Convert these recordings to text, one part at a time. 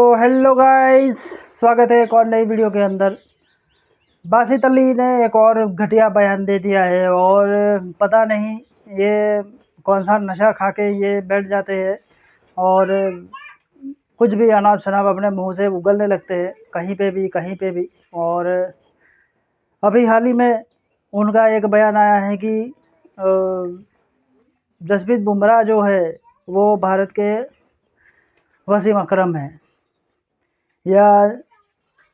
Hello guys, स्वागत है एक और नई वीडियो के अंदर। बासित अली ने एक और घटिया बयान दे दिया है और पता नहीं ये कौन सा नशा खा के ये बैठ जाते हैं और कुछ भी अनाप शनाप अपने मुंह से उगलने लगते हैं कहीं पे भी। और अभी हाल ही में उनका एक बयान आया है कि जसप्रीत बुमराह जो है वो भारत के वसीम अकरम है, या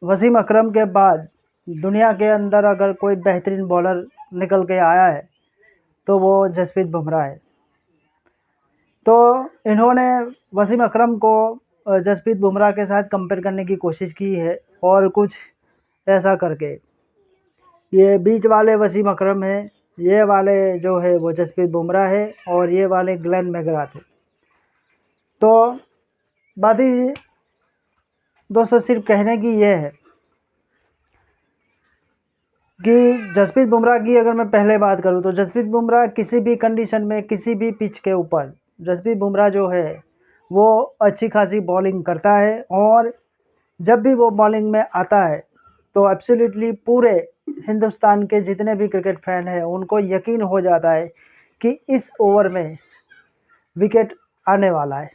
वसीम अकरम के बाद दुनिया के अंदर अगर कोई बेहतरीन बॉलर निकल के आया है तो वो जसप्रीत बुमराह है। तो इन्होंने वसीम अकरम को जसप्रीत बुमराह के साथ कंपेयर करने की कोशिश की है और कुछ ऐसा करके ये बीच वाले वसीम अकरम है, ये वाले जो है वो जसप्रीत बुमराह है और ये वाले ग्लेन मैकग्राथ है। तो बात ही दोस्तों सिर्फ कहने की ये है कि जसप्रीत बुमराह की अगर मैं पहले बात करूं तो जसप्रीत बुमराह किसी भी कंडीशन में किसी भी पिच के ऊपर जसप्रीत बुमराह जो है वो अच्छी खासी बॉलिंग करता है और जब भी वो बॉलिंग में आता है तो एब्सोल्युटली पूरे हिंदुस्तान के जितने भी क्रिकेट फैन हैं उनको यकीन हो जाता है कि इस ओवर में विकेट आने वाला है।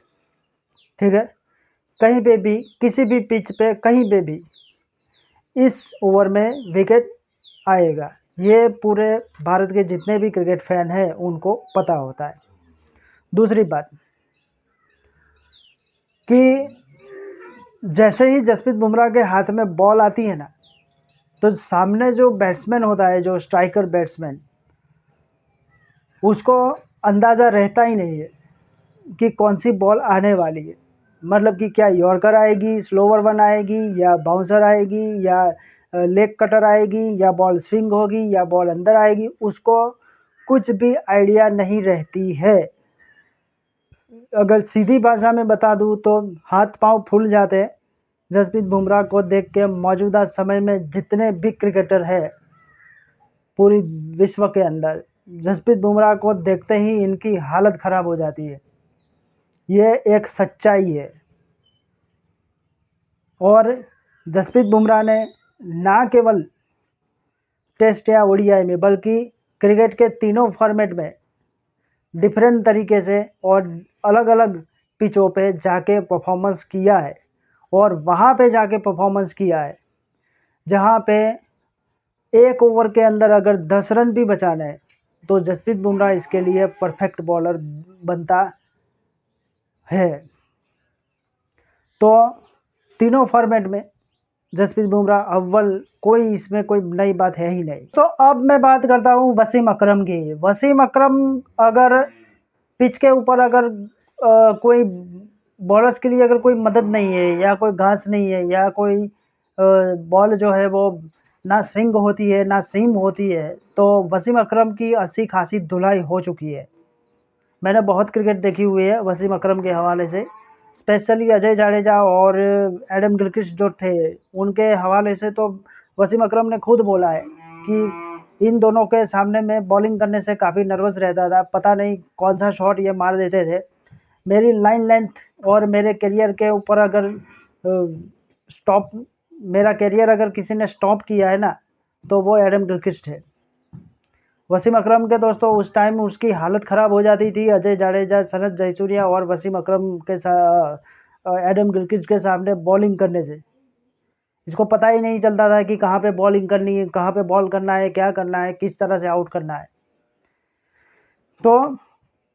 ठीक है, कहीं पे भी किसी भी पिच पे कहीं पे भी इस ओवर में विकेट आएगा, ये पूरे भारत के जितने भी क्रिकेट फैन हैं उनको पता होता है। दूसरी बात कि जैसे ही जसप्रीत बुमराह के हाथ में बॉल आती है ना तो सामने जो बैट्समैन होता है, जो स्ट्राइकर बैट्समैन, उसको अंदाज़ा रहता ही नहीं है कि कौन सी बॉल आने वाली है। मतलब कि क्या यॉर्कर आएगी, स्लोवर वन आएगी, या बाउंसर आएगी, या लेग कटर आएगी, या बॉल स्विंग होगी, या बॉल अंदर आएगी, उसको कुछ भी आइडिया नहीं रहती है। अगर सीधी भाषा में बता दूं तो हाथ पांव फूल जाते हैं जसप्रीत बुमराह को देख के। मौजूदा समय में जितने भी क्रिकेटर हैं पूरी विश्व के अंदर, जसप्रीत बुमराह को देखते ही इनकी हालत ख़राब हो जाती है। ये एक सच्चाई है। और जसप्रीत बुमराह ने ना केवल टेस्ट या ओडीआई में बल्कि क्रिकेट के तीनों फॉर्मेट में डिफरेंट तरीके से और अलग अलग पिचों पे जाके परफॉर्मेंस किया है और वहाँ पे जाके परफॉर्मेंस किया है जहाँ पे एक ओवर के अंदर अगर 10 रन भी बचाने हैं तो जसप्रीत बुमराह इसके लिए परफेक्ट बॉलर बनता है। तो तीनों फॉर्मेट में जसप्रीत बुमराह अव्वल, कोई इसमें कोई नई बात है ही नहीं। तो अब मैं बात करता हूँ वसीम अकरम की। वसीम अकरम अगर पिच के ऊपर अगर कोई बॉलर्स के लिए अगर कोई मदद नहीं है या कोई घास नहीं है या कोई बॉल जो है वो ना स्विंग होती है ना सीम होती है तो वसीम अकरम की अच्छी खासी धुलाई हो चुकी है। मैंने बहुत क्रिकेट देखी हुई है वसीम अकरम के हवाले से, स्पेशली अजय जाडेजा और एडम गिलक्रिस्ट जो थे उनके हवाले से। तो वसीम अकरम ने खुद बोला है कि इन दोनों के सामने में बॉलिंग करने से काफ़ी नर्वस रहता था, पता नहीं कौन सा शॉट ये मार देते थे। मेरी लाइन लेंथ और मेरे करियर के ऊपर अगर स्टॉप, मेरा करियर अगर किसी ने स्टॉप किया है ना तो वो एडम गिलक्रिस्ट है। वसीम अकरम के दोस्तों उस टाइम उसकी हालत ख़राब हो जाती थी अजय जाडेजा, सनत जयसूर्या और वसीम अकरम के एडम गिलक्रिस्ट के सामने बॉलिंग करने से। इसको पता ही नहीं चलता था कि कहाँ पे बॉलिंग करनी है, कहाँ पे बॉल करना है, क्या करना है, किस तरह से आउट करना है। तो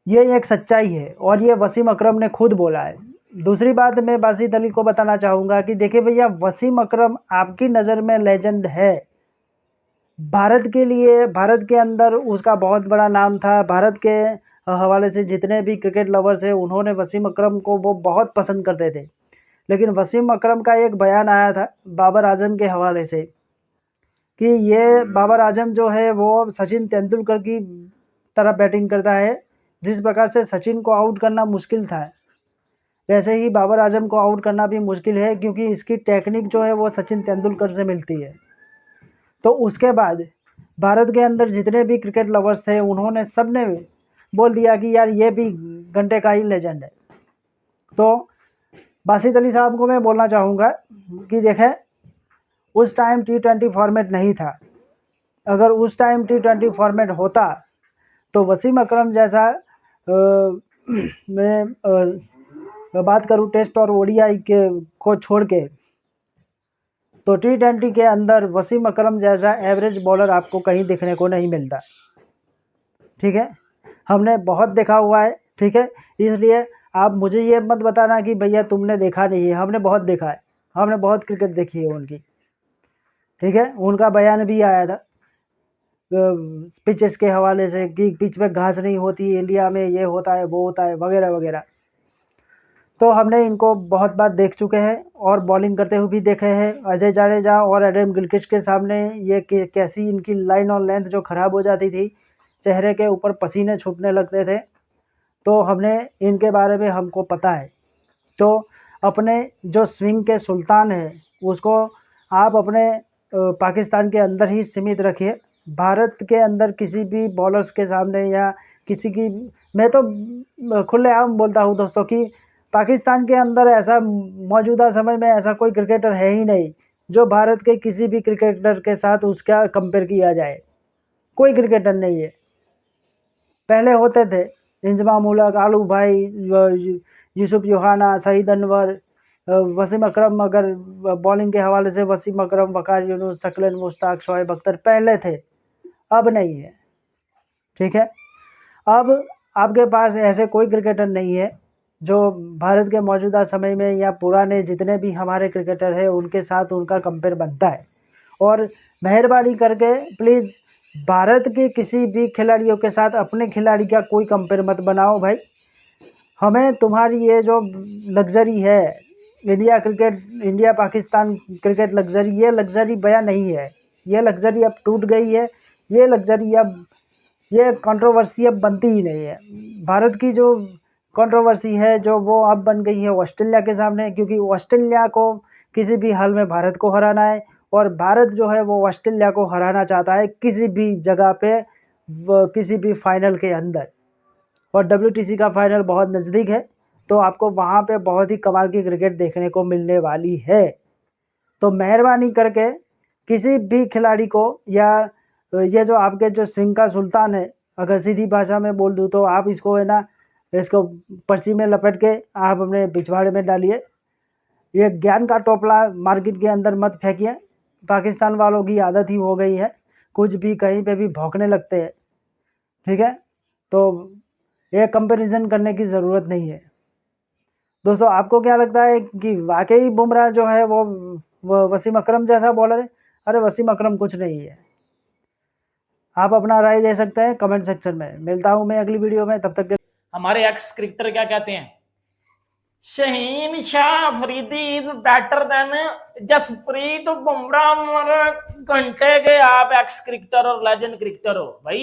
ये एक सच्चाई है और ये वसीम अकरम ने खुद बोला है। दूसरी बात मैं बासित अली को बताना चाहूँगा कि देखिए भैया, वसीम अकरम आपकी नज़र में लेजेंड है। भारत के लिए, भारत के अंदर उसका बहुत बड़ा नाम था। भारत के हवाले से जितने भी क्रिकेट लवर्स हैं उन्होंने वसीम अकरम को वो बहुत पसंद करते थे। लेकिन वसीम अकरम का एक बयान आया था बाबर आजम के हवाले से कि ये बाबर आजम जो है वो सचिन तेंदुलकर की तरह बैटिंग करता है। जिस प्रकार से सचिन को आउट करना मुश्किल था वैसे ही बाबर आजम को आउट करना भी मुश्किल है, क्योंकि इसकी टेक्निक जो है वो सचिन तेंदुलकर से मिलती है। तो उसके बाद भारत के अंदर जितने भी क्रिकेट लवर्स थे उन्होंने सबने बोल दिया कि यार ये भी घंटे का ही लेजेंड है। तो बासित अली साहब को मैं बोलना चाहूँगा कि देखें, उस टाइम T20 फॉर्मेट नहीं था। अगर उस टाइम T20 फॉर्मेट होता तो वसीम अकरम जैसा मैं बात करूँ टेस्ट और ओडीआई के को छोड़ के, तो T20 के अंदर वसीम अकरम जैसा एवरेज बॉलर आपको कहीं देखने को नहीं मिलता। ठीक है, हमने बहुत देखा हुआ है। ठीक है, इसलिए आप मुझे ये मत बताना कि भैया तुमने देखा नहीं है। हमने बहुत देखा है, हमने बहुत क्रिकेट देखी है उनकी। ठीक है, उनका बयान भी आया था पिचेस के हवाले से कि पिच पे घास नहीं होती इंडिया में, ये होता है वो होता है वगैरह वगैरह। तो हमने इनको बहुत बार देख चुके हैं और बॉलिंग करते हुए भी देखे हैं। अजय जाडेजा और एडम गिलक्रिस्ट के सामने ये कैसी इनकी लाइन और लेंथ जो ख़राब हो जाती थी, चेहरे के ऊपर पसीने छूटने लगते थे। तो हमने इनके बारे में हमको पता है। तो अपने जो स्विंग के सुल्तान हैं उसको आप अपने पाकिस्तान के अंदर ही सीमित रखिए। भारत के अंदर किसी भी बॉलर्स के सामने या किसी की, मैं तो खुलेआम बोलता हूँ दोस्तों कि पाकिस्तान के अंदर ऐसा मौजूदा समय में ऐसा कोई क्रिकेटर है ही नहीं जो भारत के किसी भी क्रिकेटर के साथ उसका कंपेयर किया जाए। कोई क्रिकेटर नहीं है। पहले होते थे इंजमाम उलग, आलू भाई, यूसुफ योहाना, सईद अनवर, वसीम अकरम। अगर बॉलिंग के हवाले से वसीम अकरम, वकार यूनुस, शकलन मुश्ताक, शोएब अख्तर पहले थे, अब नहीं है। ठीक है, अब आपके पास ऐसे कोई क्रिकेटर नहीं है जो भारत के मौजूदा समय में या पुराने जितने भी हमारे क्रिकेटर हैं उनके साथ उनका कंपेयर बनता है। और मेहरबानी करके प्लीज़ भारत के किसी भी खिलाड़ियों के साथ अपने खिलाड़ी का कोई कंपेयर मत बनाओ भाई। हमें तुम्हारी ये जो लग्जरी है इंडिया पाकिस्तान क्रिकेट लग्जरी, ये लग्जरी बया नहीं है। ये लग्जरी अब टूट गई है। ये लग्जरी अब, ये कंट्रोवर्सी अब बनती ही नहीं है। भारत की जो कंट्रोवर्सी है जो वो अब बन गई है ऑस्ट्रेलिया के सामने, क्योंकि ऑस्ट्रेलिया को किसी भी हाल में भारत को हराना है और भारत जो है वो ऑस्ट्रेलिया को हराना चाहता है किसी भी जगह पे, किसी भी फाइनल के अंदर। और WTC का फाइनल बहुत नज़दीक है, तो आपको वहाँ पे बहुत ही कमाल की क्रिकेट देखने को मिलने वाली है। तो मेहरबानी करके किसी भी खिलाड़ी को, या ये जो आपके जो स्विंग का सुल्तान है, अगर सीधी भाषा में बोल दूँ तो आप इसको है ना, इसको पर्ची में लपेट के आप अपने पिछवाड़े में डालिए। ये ज्ञान का टोपला मार्केट के अंदर मत फेंकिए। पाकिस्तान वालों की आदत ही हो गई है, कुछ भी कहीं पे भी भौंकने लगते हैं। ठीक है, तो ये कंपैरिजन करने की ज़रूरत नहीं है। दोस्तों आपको क्या लगता है कि वाकई बुमराह जो है वो वसीम अकरम जैसा बॉलर है? अरे वसीम अकरम कुछ नहीं है। आप अपना राय दे सकते हैं कमेंट सेक्शन में। मिलता हूं मैं अगली वीडियो में, तब तक के हमारे एक्स क्रिकेटर क्या कहते हैं, Shaheen Shah Afridi is better than Jasprit Bumrah. घंटे के आप एक्स क्रिकेटर और लेजेंड क्रिकेटर हो भाई।